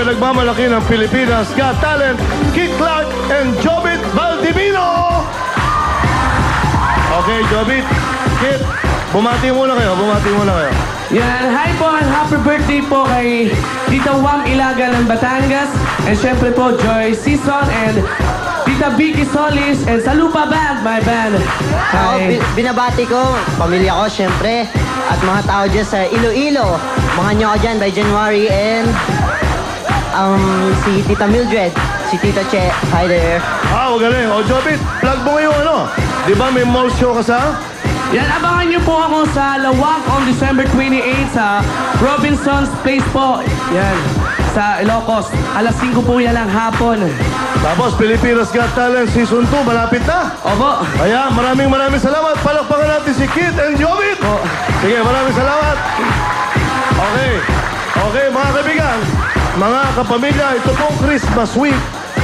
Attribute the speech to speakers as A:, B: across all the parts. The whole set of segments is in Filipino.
A: nagmamalaki ng Pilipinas Got Talent, Kit Clark and Jobit Valdivino! Okay, Jobit, Kit, bumati muna kayo.
B: Yan, hi po and happy birthday po kay Tita Wam Ilaga ng Batangas. And syempre po, Joy Season and Tita Vicky Solis and Salupa Band, my band. Hi.
C: Binabati ko, pamilya ko syempre, at mga tao dyan sa Iloilo. Mga nyo ako dyan by January and si Tita Mildred, si Tita Che. Hi there.
A: Magaling. O, Jobit, plug mo ngayon ano? Di ba may mall show ka sa?
B: Yan, abangan niyo po ako sa Lawak on December 28 sa Robinson's Place po. Yan, sa Ilocos. Alas 5 po yan lang hapon.
A: Tapos, Pilipinas Got Talent Season 2, malapit na.
B: Opo.
A: Kaya, maraming salamat. Palakpakan natin si Kit and Jobit. Sige, maraming salamat. Okay, mga kaibigan, mga kapamilya, ito pong Christmas week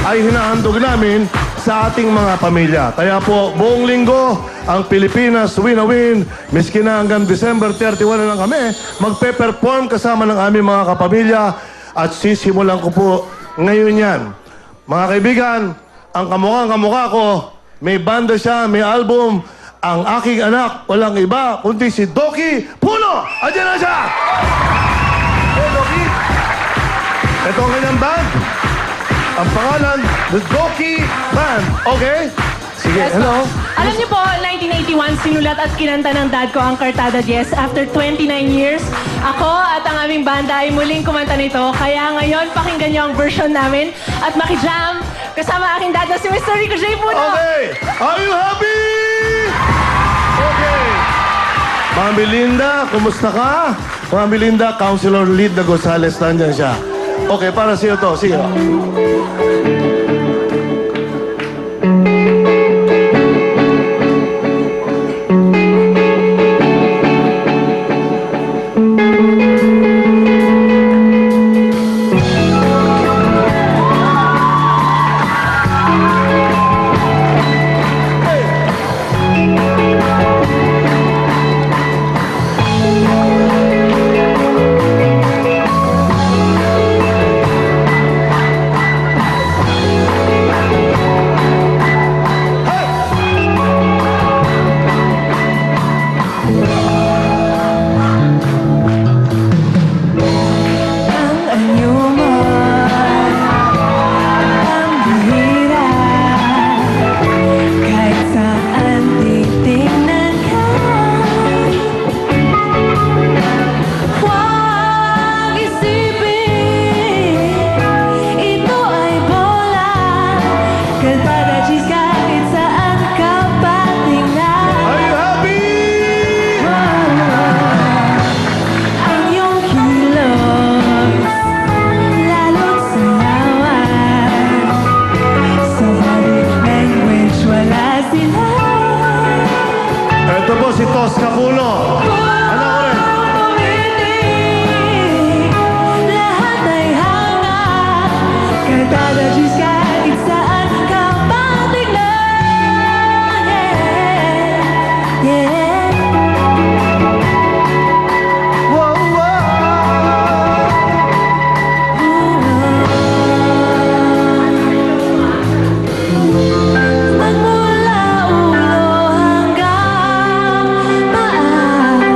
A: ay hinahandog namin sa ating mga pamilya. Kaya po, buong linggo, ang Pilipinas Win-a-Win, miski na hanggang December 31 na lang kami, magpe-perform kasama ng aming mga kapamilya at sisimulan ko po ngayon yan. Mga kaibigan, ang kamukha ko, may banda siya, may album, ang aking anak, walang iba, kundi si Doki Puno! Andiyan na siya! Hey, Doki! Ito ang kanyang band. Ang pangalan, The Doki Band. Okay? Sige,
D: Yes,
A: hello.
D: Alam niyo po, 1981, sinulat at kinanta ng dad ko ang Cartada Diez. After 29 years, ako at ang aming banda ay muling kumanta nito. Kaya ngayon, pakinggan niyo ang version namin at makijam kasama aking dad na si Mr. Rico J. Puno.
A: Okay. Are you happy? Okay. Ma'am Belinda, kumusta ka? Ma'am Belinda, Councilor Lida Gonzales, nandyan siya. Okay, para sa'yo to. Sige. Ito po si Tosca Puno. Ano ko rin?
D: Lahat ay hanga. Cartada Diez kahit saan ka patignan. Yeah.
A: Wow,
D: Magmula ulo hanggang paa.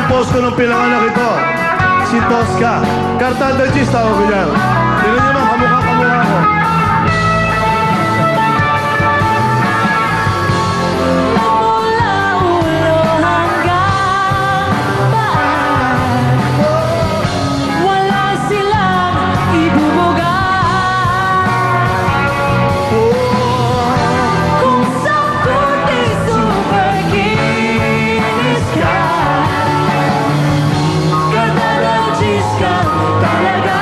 A: ang post ko nung pinanganak ito. Si Tosca. Cartada G's tawag ko yan. Tignan niyo naman, kamukha ko.
D: Mula ulo hanggang paan, wala silang ibubuga. Kung sa kundi super kinis ka, Cartada G's ka talaga.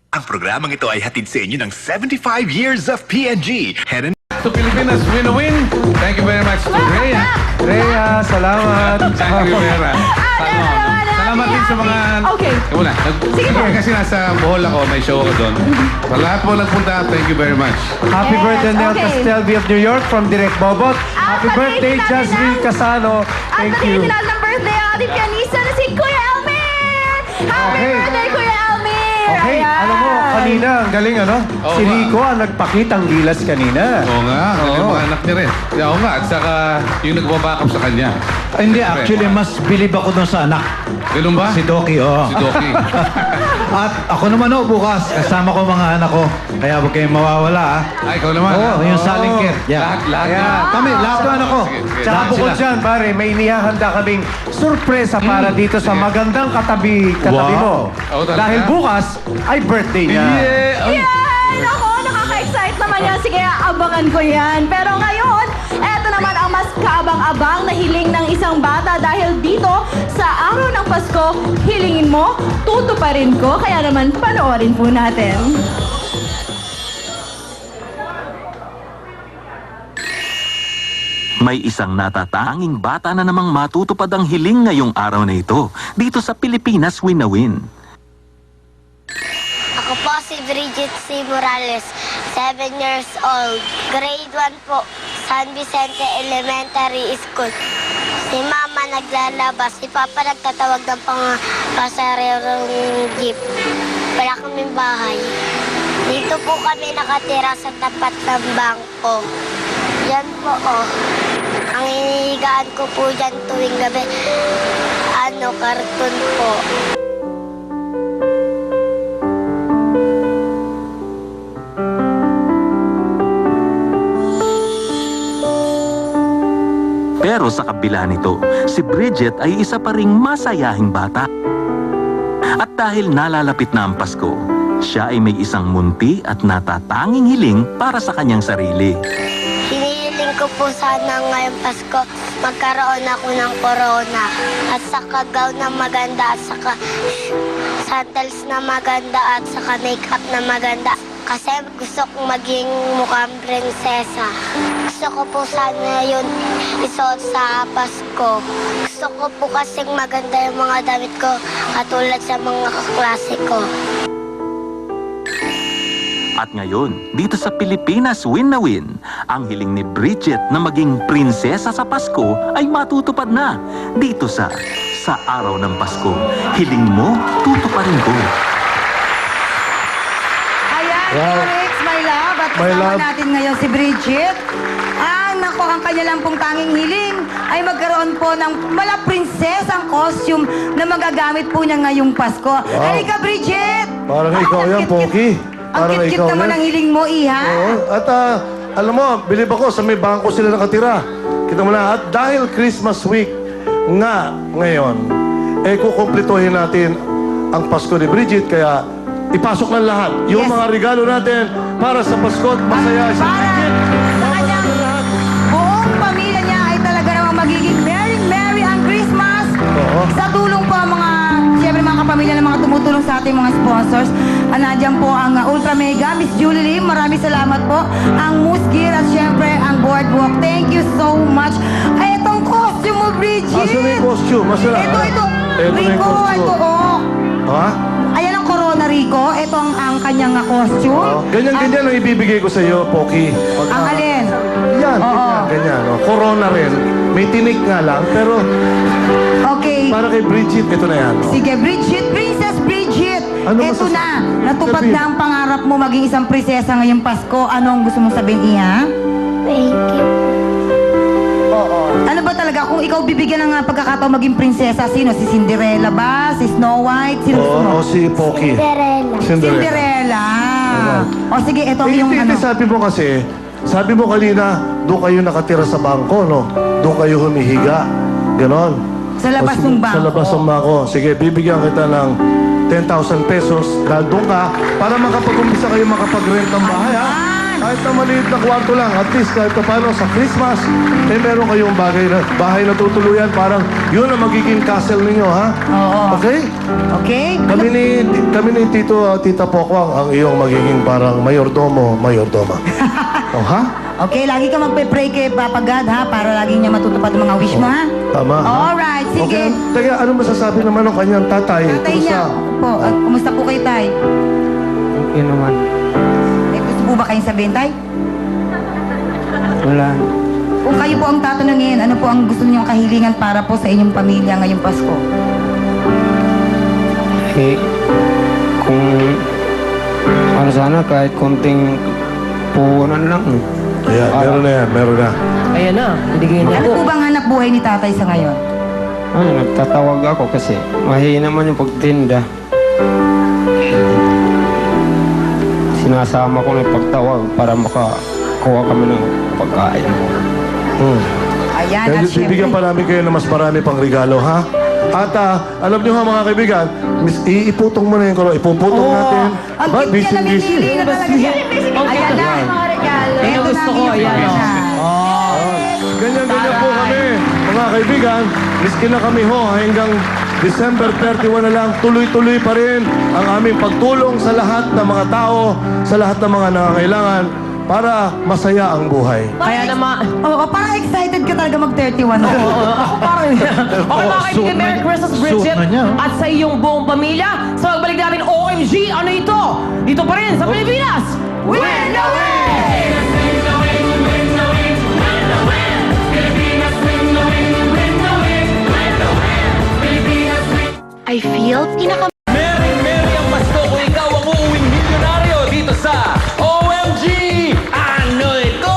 E: Ang programang ito ay hatid sa inyo ng 75 years of PNG. Head and
F: To Pilipinas, win-win. Thank you very much to Rhea. Rhea, salamat. Thank you, Vera. Salamat din sa mga...
D: Okay.
F: Muna. Sige, kasi nasa Bohol ako, may show ako doon. Sa lahat po nagpunta, thank you very much.
G: Happy
D: Yes,
G: birthday, Nel
D: okay.
G: Castelvi of New York from Direct Bobot. Happy birthday, Jasmine Casano. Thank you.
D: At ng birthday ang ating pianista na si Kuya Elmer! Happy
G: Okay.
D: birthday, Kuya Elmer!
G: Okay,
D: Ayan.
G: alam mo, kanina, ang galing ano?
F: Oo
G: Si
F: nga.
G: Rico ang nagpakitang gilas kanina.
F: Oo nga, yung mga anak niya rin. Oo nga, at saka yung nagbabackup sa kanya.
H: Hindi, actually, mas bilib ako dun sa anak.
F: Ganun ba?
H: Si Doki, oo.
F: Si Doki.
H: At ako naman, bukas, kasama ko mga anak ko. Kaya huwag kayong mawawala,
F: Ay, ikaw naman.
H: Oo, yung salingkir.
F: Lahat, lahat.
G: Kaya,
H: Kami, lahat ng anak ko.
F: Sige, sige.
G: Tsaka
H: Lahat
G: bukod
H: sila.
G: dyan, pare, may inihahanda kaming sorpresa para dito sa
F: Sige.
G: magandang katabi mo.
F: Oh, talaga?
G: Dahil bukas ay birthday niya.
F: Yeah!
D: Yan! Ako, nakaka-excite naman yan. Sige, abangan ko yan. Pero ngayon, eto naman ang mas kaabang-abang na hiling ng isang bata dahil dito, sa araw ng Pasko, hilingin mo, tutuparin ko. Kaya naman, panoorin po natin.
I: May isang natatanging bata na namang matutupad ang hiling ngayong araw na ito, dito sa Pilipinas Win na Win.
J: Ako po si Bridget C. Morales, 7 years old. Grade 1 po, San Vicente Elementary School. Si Mama naglalabas, si Papa nagtatawag ng pasarerong jeep. Wala kaming bahay. Dito po kami nakatira sa tapat ng bangko. Yan po, oh. Ang inihigaan ko po dyan tuwing gabi, karton po.
I: Pero sa kabila nito, si Bridget ay isa pa ring masayahing bata. At dahil nalalapit na ang Pasko, siya ay may isang munti at natatanging hiling para sa kanyang sarili.
J: Hinihiling ko po sana ngayong Pasko, magkaroon ako ng corona. At saka gown na maganda, at saka sandals na maganda, at saka makeup na maganda. Kasi gusto kong maging mukhang prinsesa. Gusto ko po sana yun isuot sa Pasko. Gusto ko po kasing maganda yung mga damit ko, katulad sa mga kaklase ko.
I: At ngayon, dito sa Pilipinas Win na Win, ang hiling ni Bridget na maging prinsesa sa Pasko ay matutupad na dito sa araw ng Pasko. Hiling mo, tutuparin ko.
K: Ayan,
A: Wow.
K: Rex, my love. At
A: My
K: kasama
A: love.
K: natin ngayon si Bridget. Nako, ang kanya lang pong tanging hiling ay magkaroon po ng mala prinsesang costume na magagamit po niya ngayong Pasko. Halika, Bridget!
A: Parang
K: Ako,
A: ikaw
K: ang
A: yan,
K: cute-cute.
A: Poki.
K: Ang
A: Parang
K: cute-cute
A: ikaw
K: naman
A: yan.
K: ang hiling mo, Iha.
A: Oo. At alam mo, bilib ako sa may bangko sila nakatira. Kita mo na. At dahil Christmas week nga ngayon, kukumplituhin natin ang Pasko ni Bridget. Kaya ipasok ng lahat yung
K: Yes.
A: mga regalo natin para sa Pasko at masaya si
K: Para
A: Bridget.
K: sa kanyang buong pamilya niya ay talaga namang magiging Merry ang Christmas.
A: Oo.
K: Sa tulong po ang mga, siyempre mga kapamilya ng mga tumutulong sa ating mga sponsors. Nandiyan po ang Ultra Mega, Miss Julie Lim, maraming salamat po. Ang Moose Gear at siyempre ang Boardwalk. Thank you so much. Ay, itong costume mo, Bridget.
A: Asan na yung costume? Asan na?
K: Ito.
A: Ito na yung
K: Rico,
A: costume.
K: ito, oh.
A: Ha?
K: Ayan ang Corona, Rico. Ito ang kanyang costume.
A: Oh, ganyan-ganyan ang ibibigay ko sa iyo, Poki.
K: Ang alin?
A: Yan,
K: Oo.
A: ganyan. Oh. Corona rin. May tinik nga lang, pero
K: Okay.
A: para kay Bridget, ito na yan. Oh.
K: Sige, Bridget, Princess Bridget.
A: Ano
K: Ito
A: masasa-
K: na. Natupad
A: Sabihin.
K: na ang pangarap mo maging isang prinsesa ngayong Pasko. Ano ang gusto mong sabihin, Iha?
J: Thank you.
K: Ano ba talaga? Kung ikaw bibigyan ng pagkakataon maging prinsesa, sino? Si Cinderella ba? Si Snow White? Sino gusto mo?
A: Oo, si Poki.
J: Cinderella.
K: Cinderella. O sige, ito ang iyong ano.
A: Sabi mo kanina, doon kayo nakatira sa bangko, no? Doon kayo humihiga. Ganon.
K: Sa labas
A: O, sige,
K: ng bangko.
A: Sa labas ng bangko. Sige, bibigyan kita ng 10,000 pesos dahil doon ka para makapag-umpisa kayo makapag-rent ng bahay, ha? Kahit na maliit na kwarto lang, at least kahit na paano sa Christmas, meron kayong bahay na tutuluyan. Parang yun ang magiging castle ninyo, ha?
K: Oo.
A: Okay?
K: Okay?
A: Kami ni Tita Pokwang ang iyong magiging parang mayordoma. O, ha?
K: Okay, lagi ka magpe-pray kay Papa God, ha? Para lagi niya matutupad ang mga wish mo, ha?
A: Tama, ha?
K: Alright, sige.
A: Okay. Teka, ano masasabi naman ng kanyang tatay?
K: Tatay niya. Po, kumusta po kayo, Tay?
G: Okay naman.
K: May gusto po ba kayong sabihin, Tay?
G: Wala.
K: Kung kayo po ang tatanungin, ano po ang gusto niyong kahilingan para po sa inyong pamilya ngayong Pasko?
G: Eh, kung ano sana kahit konting puhunan lang.
A: Ayan, meron na.
B: Ayan na, binigay niya
K: Ano
B: po.
K: po bang hanap buhay ni tatay sa ngayon?
G: Nagtatawag ako kasi mahina naman yung pagtinda. Sinasama ko ng pagtawag para makakuha kami ng pagkain.
K: Ayan,
A: Kaya
K: at
A: bibigyan pa namin kayo ng mas marami pang regalo, ha? At alam niyo ha, mga kaibigan, iiputong mo na yung kolo. Ipuputong natin.
K: Ang
A: Ba,
K: cute niya,
A: busy.
K: namimili na talaga siya. Ayan na.
B: Yan ang gusto ko, ayan,
A: Ganyan-ganyan po kami, mga kaibigan. Miski na kami ho, hanggang December 31 na lang, tuloy-tuloy pa rin ang aming pagtulong sa lahat ng mga tao, sa lahat ng mga nangangailangan para masaya ang buhay.
B: Kaya naman,
K: Oo, parang excited ka talaga mag-31.
B: ako parang okay mga kaibigan, Merry Christmas, Bridget.
H: Suot na niya.
B: At sa iyong buong pamilya, sa magbalik natin, OMG, ano ito? Dito pa rin sa Pilipinas. Win the win!
D: I feel
I: Merry ang Pasko kung ikaw ang uuwing milyonaryo dito sa OMG! Ano ito?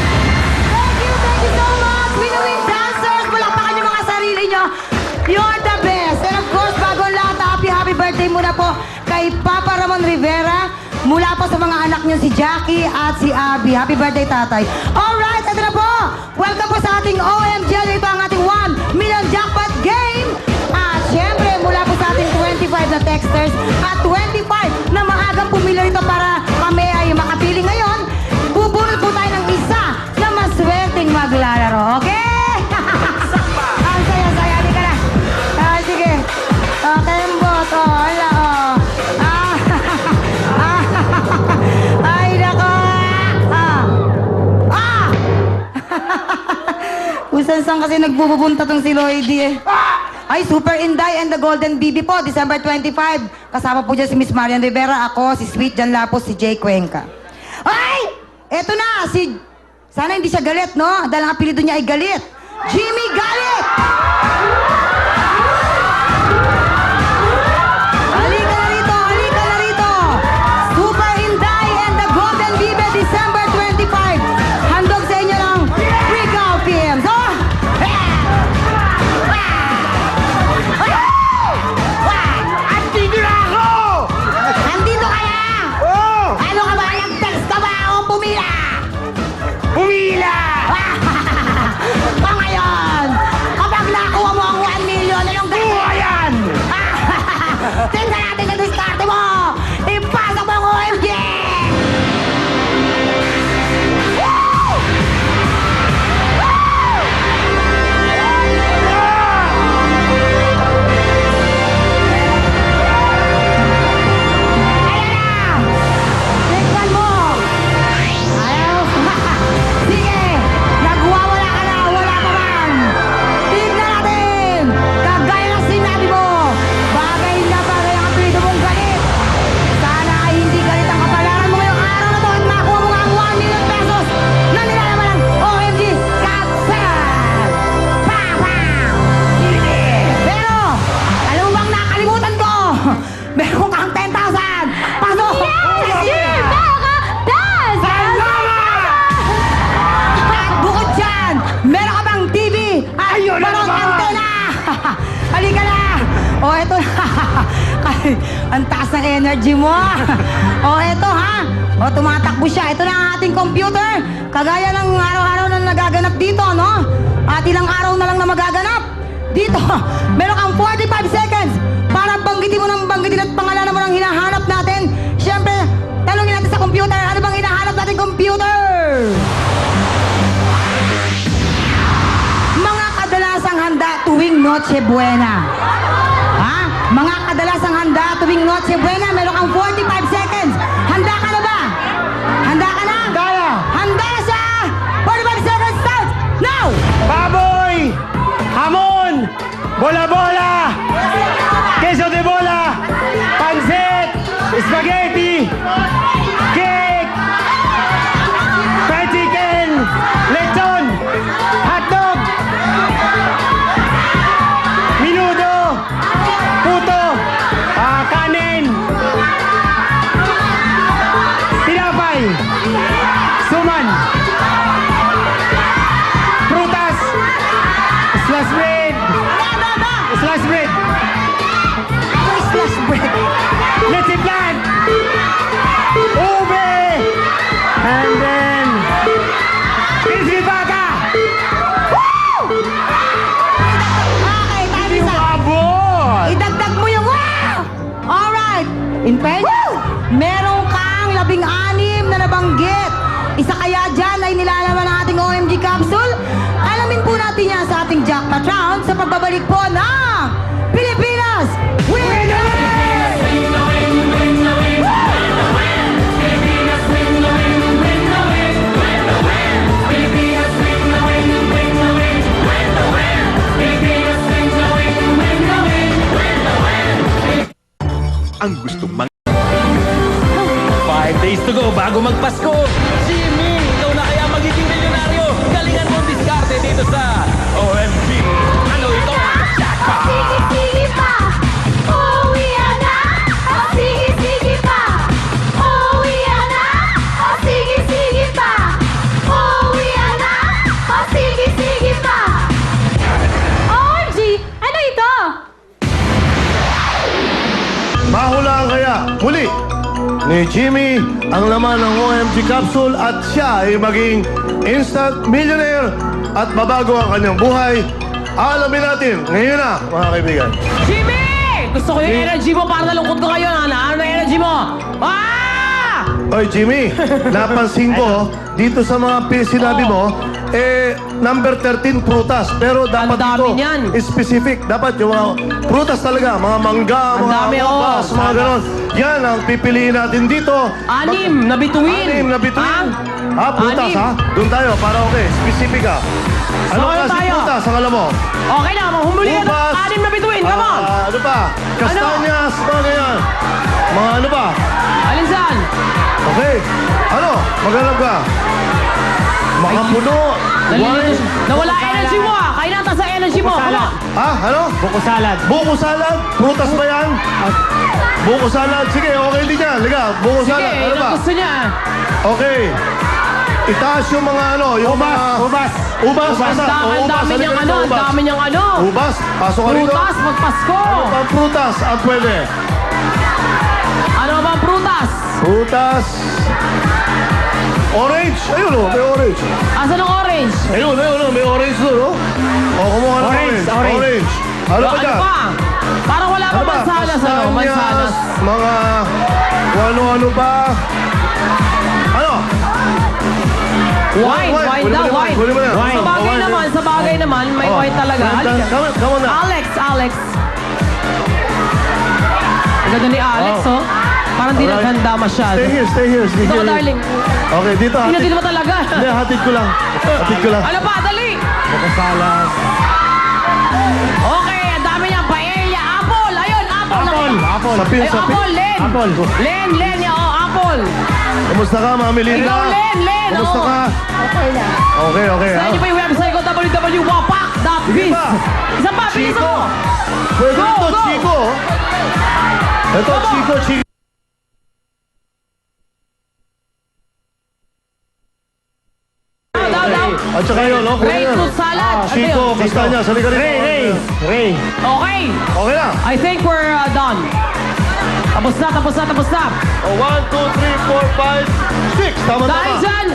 K: Thank you so much, Winnowing Dancers! Palakpakan niyo mga sarili niyo. You're the best! And of course, bago ang lahat, happy birthday muna po kay Papa Ramon Rivera. Mula po sa mga anak niyo si Jackie at si Abby. Happy birthday, tatay. Alright, ito na po. Welcome po sa ating OMG. Ito ang ating 1 million jackpot game. At syempre, mula po sa ating 25 na texters at 25 na maagang pumili rito para kami ay makapili ngayon. Bubunot po tayo ng isa na maswerteng maglalaro. Okay? Ang saya-saya. Halika na. Sige. Kembot. Hala. Ay, nako. Kung saan kasi nagpupunta tong si Lloydie eh. Ay, Super Inday and the Golden BB po, December 25. Kasama po dyan si Miss Marian Rivera, ako, si Sweet Jan Lapos, si Jay Cuenca. Ay! Eto na, sana hindi siya galit, no? Dahil ang apelido niya ay Galit. Jimmy Galit! Halika na rito! eto na. Ang taas ng energy mo. O, eto ha. O, tumatakbo siya. Ito na ang ating computer. Kagaya ng araw-araw na nagaganap dito, no? At ilang araw na lang na magaganap. Dito, meron kang 45 seconds para banggitin mo ng banggitin at pangalanan mo ng hinahanap natin. Siyempre, tanungin natin sa computer, ano bang hinahanap natin, computer? Mga kadalasang handa tuwing Noche Buena. Ha? Mga kadalasang handa tuwing Noche Buena, meron kang 45 seconds. Handa ka na ba? Handa ka na?
G: Handa na.
K: Handa na siya! 45 seconds start! Now!
G: Baboy! Hamon! Bola-bola! Queso de bola! Pansit! Spaghetti! Cake! Fried chicken! Lechon! Hotdog! Minudo! Puto! Kanin! Tinapay! Suman! Prutas! Slice bread! Slice bread!
K: Slice bread!
G: Leche plan! Ube! And then... Crispy bata!
K: Okay, time is up.
G: Abot!
K: Idagdag mo yung wow! Alright! In fairness, meron kang 16 na nabanggit. Isa kaya dyan ay nilalaman ng ating OMG capsule? Alamin po natin yan sa ating jackpot round sa pagbabalik po ng Pilipinas
E: Ang gustong
F: 5 days to go bago magpasko. Jimmy, ikaw na kaya magiging milyonaryo. Galingan mo diskarte dito sa OMG. Ano ito? Jackpot!
J: Sige pa! Uwi na! Sige pa! Uwi na! Sige pa! Uwi na! Sige pa! OMG! Ano ito?
A: Mahulaan kaya muli ni Jimmy ang laman ng OMG capsule at siya ay maging instant millionaire at mabago ang kanyang buhay. Alamin natin ngayon na, mga kaibigan.
B: Jimmy! Gusto ko yung energy mo para nalungkot ko kayo. Ano na energy mo? Ah!
A: Oy, Jimmy, napansin ko dito sa mga sinabi mo, number 13 prutas. Pero dapat
B: Ang dami
A: dito,
B: niyan.
A: specific. Dapat yung mga prutas talaga, mga mangga,
B: Ang
A: mga
B: dami,
A: ubas,
B: oh.
A: mga ganon. Yan ang pipiliin natin dito.
B: 6 na bituin.
A: 6 na bituin.
B: Ah?
A: Prutas
B: 6.
A: ha? Doon tayo, para okay. Specific ha. Ano
B: So,
A: kasi
B: tayo?
A: prutas, ang alam mo?
B: Okay na, humuli na.
A: Ubas.
B: 6 na bituin, come on!
A: Ano pa? Kastanyas, mga ganyan. Mga ano pa?
B: Alin saan?
A: Okay. Ano? Maghanap ka. Mga puno.
B: Nalilito siya. Nawala energy mo ah. Kain natin sa energy mo. Come on.
A: Ha? Ano?
G: Buko salad.
A: Buko salad? Prutas ba yan? Buko salad? Sige, okay din yan. Liga, buko
B: Sige,
A: salad. Ano
B: yun
A: ba?
B: ang gusto niya.
A: Okay. Itaas yung mga ano, yung
G: Ubas,
A: mga...
G: ubas.
A: Ubas.
B: Ang
A: Asa? O,
B: dami
A: ubas.
B: niyang
A: Halika
B: ano,
A: rito,
B: ang dami niyang ano.
A: Ubas. Pasok ka rito.
B: Prutas, magpasko.
A: Ano pang prutas ang pwede?
B: Ano bang prutas?
A: Prutas. Orange. Ayun o, may orange.
B: Asan ang orange?
A: Ayun, may orange doon, no? O, kumuha ng
G: Orange,
A: orange.
G: orange.
A: Ano pa
B: Ano
A: dyan?
B: pa? Parang wala pa
A: Ano ba?
B: mansanas. Ano? Mansanas.
A: Kastanyas, mga kung ano-ano pa. Ano?
B: Wine
A: Kunin mo
B: daw,
A: na,
B: wine.
A: kunin mo na.
B: Sa bagay naman, may
A: Oh.
B: wine talaga. Halika.
A: Come on na.
B: Alex. Ang ganda ni Alex, oh. Parang di
A: Alright.
B: naghanda masyado.
A: Stay here.
B: Dito ka, darling.
A: Okay, dito.
B: Pinatid mo talaga.
A: Hindi, hatid ko lang.
B: Ano pa? Dali!
G: Buko salad.
B: Okay, ang dami niya. Paella, apple. Ayun, apple.
G: Apple.
A: Sapin.
B: Len.
G: Apple.
B: Len, apple.
A: Kumusta ka, Mami Lina?
B: Ikaw, Len.
A: Kumusta
B: oo.
A: ka? Okay.
B: Sa
A: ha?
B: inyo pa yung website ko, www.wapak.biz.
A: Sige pa.
B: Isa pa, bilis
A: Chico.
B: mo.
A: Pwede
B: Go,
A: ito,
B: go.
A: Chico. Ito, Chico.
B: Daw.
A: At saka yun, no?
B: Grapefruit salad.
A: Chico, Castañas, halika rito.
B: Ray. Okay.
A: Okay na.
B: I think we're done. Tapos na.
A: 1, 2, 3, 4, 5, 6. Tama.
B: Dahil dyan,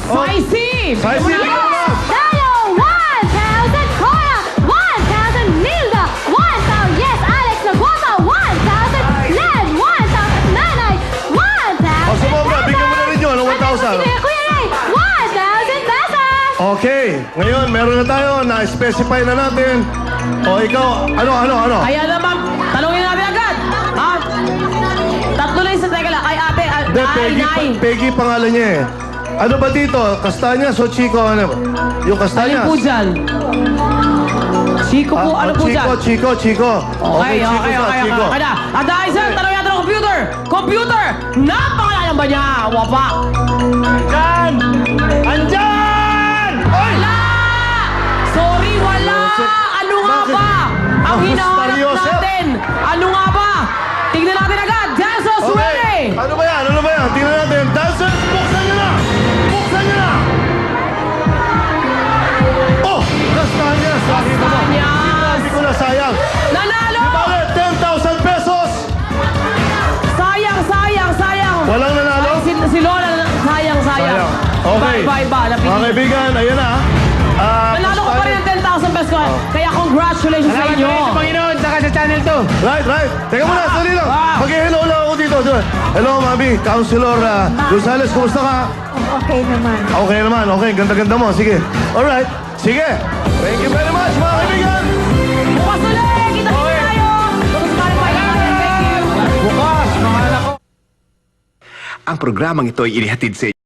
B: spicy!
A: Spicy, bigyan mo na.
J: Dalo, 1,000 Cora, 1,000 Milda, 1,000 Yes, Alex Nagota, 1,000 Len, 1,000 Nanay, 1,000
A: O, sumobra. Bigyan mo na rin yun, ng 1,000.
J: Kuya Ray, 1,000 pesos!
A: Okay. Ngayon, meron na tayo na specify na natin. O, ikaw, ano?
B: Kaya naman, talungin natin agad. Ha? Tatlo na isa, teka lang. Ay, ate,
A: Hindi,
B: Nay.
A: Peggy pangalan niya eh. Ano ba dito? Castañas o Chico? Ano ba? Yung
B: Alin
A: Castañas?
B: po dyan? Chico po, ano po dyan?
A: Chico.
B: Okay. Kaya, at dahil dyan, tanong natin ng computer. Computer, napakalalang ba niya? Wapa.
A: Andyan! Oy!
B: Wala! Sorry, wala! Ano nga
A: Bakit?
B: ba? Ang
A: Ang
B: hinahanap
A: Joseph.
B: natin. Ano nga ba? Tingnan natin agad. Dancers ready!
A: Ano ba yan? Tingnan natin. Dancers, buksan nyo na! Oh! Castañas! Nakita mo.
B: Castañas!
A: Hindi ko na sayang.
B: Nanalo!
A: Di ba ulit? 10,000 pesos!
B: Sayang.
A: Walang nanalo?
B: Ay, si Lola, sayang.
A: Okay.
B: Iba.
A: Mga kaibigan, ayan na.
B: Nanalo ko pa rin ang 10,000 pesos ko. Kaya congratulations sa inyo.
G: Panginoon, saka sa channel 2.
A: Right. Teka muna, sali lang.
B: Wow.
A: Mag-hello lang ako dito. Hello, Mami. Councilor Gonzales, kumusta ka?
J: Okay naman.
A: Okay, ganda-ganda mo. Sige. Alright. Sige. Thank you very much, mga kaibigan.
B: Bukas ulit! Kita-kita tayo! Bukas pa rin tayo. Thank you.
G: Bukas, mga anak ko.
E: Ang programang ito ay inihatid sa